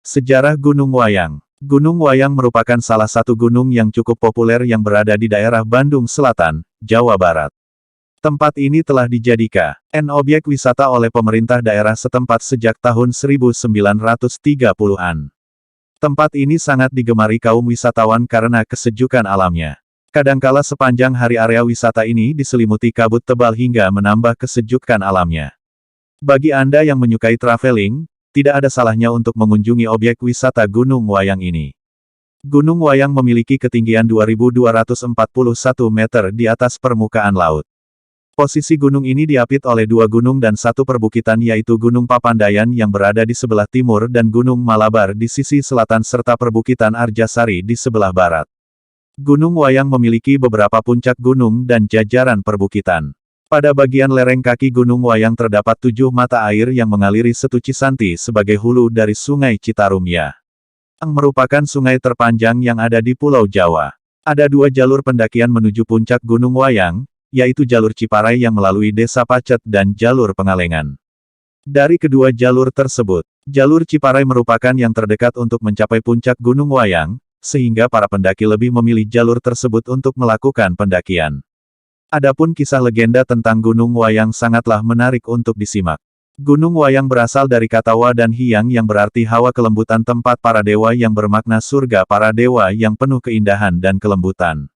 Sejarah Gunung Wayang. Gunung Wayang merupakan salah satu gunung yang cukup populer yang berada di daerah Bandung Selatan, Jawa Barat. Tempat ini telah dijadikan objek wisata oleh pemerintah daerah setempat sejak tahun 1930-an. Tempat ini sangat digemari kaum wisatawan karena kesejukan alamnya. Kadangkala sepanjang hari area wisata ini diselimuti kabut tebal hingga menambah kesejukan alamnya. Bagi Anda yang menyukai traveling, tidak ada salahnya untuk mengunjungi objek wisata Gunung Wayang ini. Gunung Wayang memiliki ketinggian 2.241 meter di atas permukaan laut. Posisi gunung ini diapit oleh dua gunung dan satu perbukitan yaitu Gunung Papandayan yang berada di sebelah timur dan Gunung Malabar di sisi selatan serta perbukitan Arjasari di sebelah barat. Gunung Wayang memiliki beberapa puncak gunung dan jajaran perbukitan. Pada bagian lereng kaki Gunung Wayang terdapat 7 mata air yang mengaliri Setu Cisanti sebagai hulu dari Sungai Citarum yang merupakan sungai terpanjang yang ada di Pulau Jawa. Ada 2 jalur pendakian menuju puncak Gunung Wayang, yaitu jalur Ciparai yang melalui Desa Pacet dan jalur Pengalengan. Dari kedua jalur tersebut, jalur Ciparai merupakan yang terdekat untuk mencapai puncak Gunung Wayang, sehingga para pendaki lebih memilih jalur tersebut untuk melakukan pendakian. Adapun kisah legenda tentang Gunung Wayang sangatlah menarik untuk disimak. Gunung Wayang berasal dari kata Wa dan Hyang yang berarti hawa kelembutan tempat para dewa yang bermakna surga para dewa yang penuh keindahan dan kelembutan.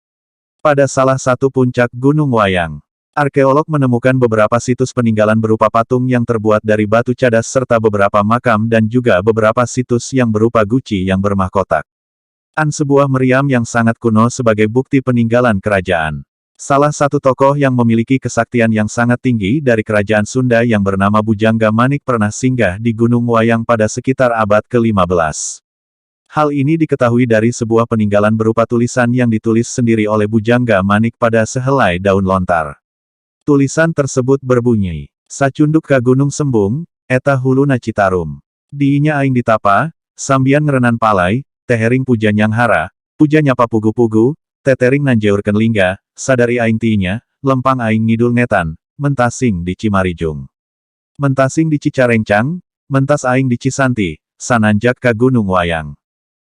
Pada salah satu puncak Gunung Wayang, arkeolog menemukan beberapa situs peninggalan berupa patung yang terbuat dari batu cadas serta beberapa makam dan juga beberapa situs yang berupa guci yang bermahkotak. Sebuah meriam yang sangat kuno sebagai bukti peninggalan kerajaan. Salah satu tokoh yang memiliki kesaktian yang sangat tinggi dari kerajaan Sunda yang bernama Bujangga Manik pernah singgah di Gunung Wayang pada sekitar abad ke-15. Hal ini diketahui dari sebuah peninggalan berupa tulisan yang ditulis sendiri oleh Bujangga Manik pada sehelai daun lontar. Tulisan tersebut berbunyi, "Sacunduk ka Gunung Sembung, eta huluna Citarum. Diinya aing ditapa, sambian ngerenan palai, tehering puja nyanghara, puja nyapa pugu-pugu, tetering nanjeurkeun lingga, sadari aing tiinya, lempang aing ngidul ngetan, mentasing di Cimarijung. Mentasing di Cicarencang, mentas aing di Cisanti, sananjak ka Gunung Wayang."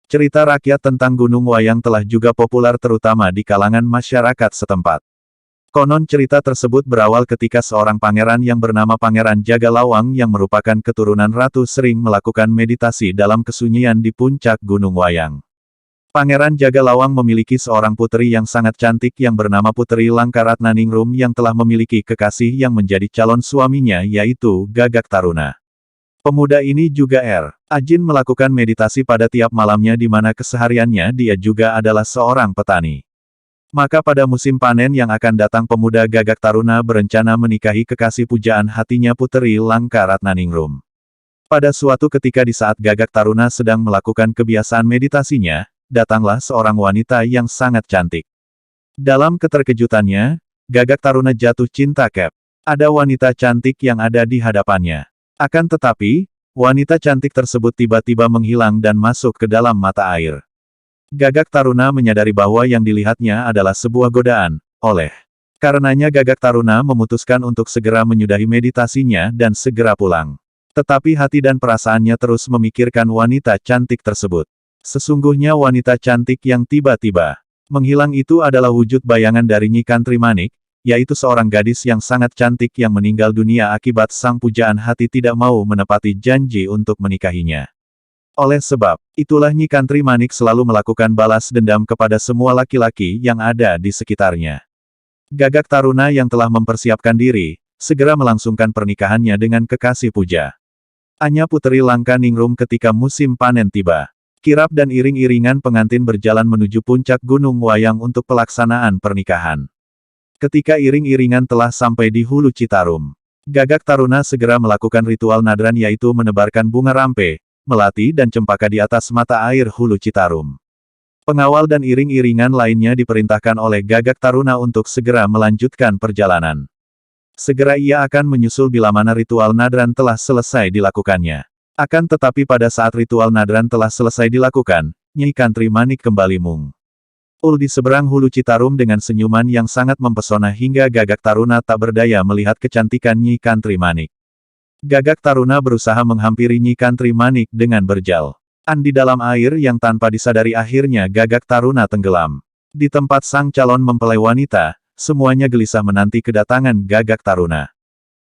Cerita rakyat tentang Gunung Wayang telah juga populer terutama di kalangan masyarakat setempat. Konon cerita tersebut berawal ketika seorang pangeran yang bernama Pangeran Jagalawang yang merupakan keturunan ratu sering melakukan meditasi dalam kesunyian di puncak Gunung Wayang. Pangeran Jagalawang memiliki seorang putri yang sangat cantik yang bernama Putri Langkaratnaningrum yang telah memiliki kekasih yang menjadi calon suaminya yaitu Gagak Taruna. Pemuda ini juga rajin melakukan meditasi pada tiap malamnya di mana kesehariannya dia juga adalah seorang petani. Maka pada musim panen yang akan datang pemuda Gagak Taruna berencana menikahi kekasih pujaan hatinya Putri Langkaratnaningrum. Pada suatu ketika di saat Gagak Taruna sedang melakukan kebiasaan meditasinya, datanglah seorang wanita yang sangat cantik. Dalam keterkejutannya, Gagak Taruna jatuh cinta ada wanita cantik yang ada di hadapannya. Akan tetapi, wanita cantik tersebut tiba-tiba menghilang dan masuk ke dalam mata air. Gagak Taruna menyadari bahwa yang dilihatnya adalah sebuah godaan, oleh karenanya Gagak Taruna memutuskan untuk segera menyudahi meditasinya dan segera pulang. Tetapi hati dan perasaannya terus memikirkan wanita cantik tersebut. Sesungguhnya wanita cantik yang tiba-tiba menghilang itu adalah wujud bayangan dari Nyi Kantri Manik, yaitu seorang gadis yang sangat cantik yang meninggal dunia akibat sang pujaan hati tidak mau menepati janji untuk menikahinya. Oleh sebab itulah Nyi Kantri Manik selalu melakukan balas dendam kepada semua laki-laki yang ada di sekitarnya. Gagak Taruna yang telah mempersiapkan diri, segera melangsungkan pernikahannya dengan kekasih puja Anya Putri Langkaningrum ketika musim panen tiba. Kirap dan iring-iringan pengantin berjalan menuju puncak Gunung Wayang untuk pelaksanaan pernikahan. Ketika iring-iringan telah sampai di hulu Citarum, Gagak Taruna segera melakukan ritual nadran yaitu menebarkan bunga rampe, melati dan cempaka di atas mata air hulu Citarum. Pengawal dan iring-iringan lainnya diperintahkan oleh Gagak Taruna untuk segera melanjutkan perjalanan. Segera ia akan menyusul bila mana ritual nadran telah selesai dilakukannya. Akan tetapi pada saat ritual nadran telah selesai dilakukan, Nyi Kantri Manik kembali muncul di seberang hulu Citarum dengan senyuman yang sangat mempesona hingga Gagak Taruna tak berdaya melihat kecantikan Nyi Kantri Manik. Gagak Taruna berusaha menghampiri Nyi Kantri Manik dengan berjal. Di dalam air yang tanpa disadari akhirnya Gagak Taruna tenggelam. Di tempat sang calon mempelai wanita, semuanya gelisah menanti kedatangan Gagak Taruna.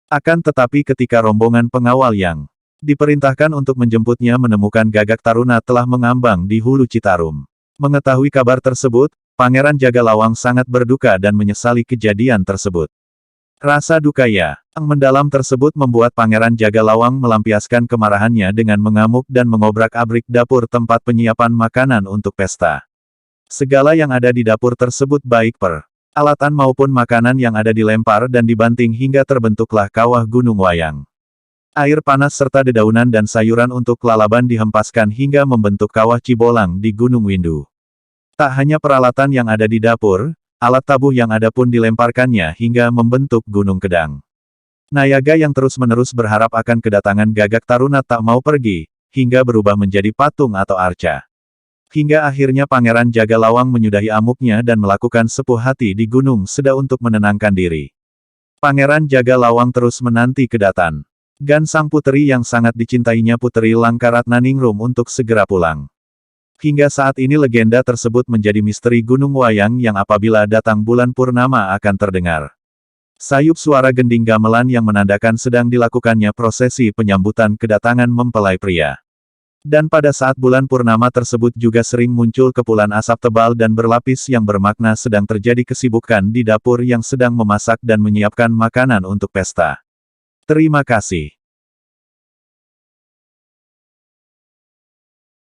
Akan tetapi ketika rombongan pengawal yang diperintahkan untuk menjemputnya menemukan Gagak Taruna telah mengambang di hulu Citarum. Mengetahui kabar tersebut, Pangeran Jagalawang sangat berduka dan menyesali kejadian tersebut. Rasa duka yang mendalam tersebut membuat Pangeran Jagalawang melampiaskan kemarahannya dengan mengamuk dan mengobrak-abrik dapur tempat penyiapan makanan untuk pesta. Segala yang ada di dapur tersebut baik peralatan maupun makanan yang ada dilempar dan dibanting hingga terbentuklah kawah Gunung Wayang. Air panas serta dedaunan dan sayuran untuk lalaban dihempaskan hingga membentuk kawah Cibolang di Gunung Windu. Tak hanya peralatan yang ada di dapur, alat tabuh yang ada pun dilemparkannya hingga membentuk Gunung Kedang. Nayaga yang terus-menerus berharap akan kedatangan Gagak Taruna tak mau pergi, hingga berubah menjadi patung atau arca. Hingga akhirnya Pangeran Jagalawang menyudahi amuknya dan melakukan sepuh hati di Gunung Seda untuk menenangkan diri. Pangeran Jagalawang terus menanti kedatangan sang puteri yang sangat dicintainya Puteri Langkaratnaningrum untuk segera pulang. Hingga saat ini legenda tersebut menjadi misteri Gunung Wayang yang apabila datang bulan purnama akan terdengar sayup suara gending gamelan yang menandakan sedang dilakukannya prosesi penyambutan kedatangan mempelai pria. Dan pada saat bulan purnama tersebut juga sering muncul kepulan asap tebal dan berlapis yang bermakna sedang terjadi kesibukan di dapur yang sedang memasak dan menyiapkan makanan untuk pesta. Terima kasih.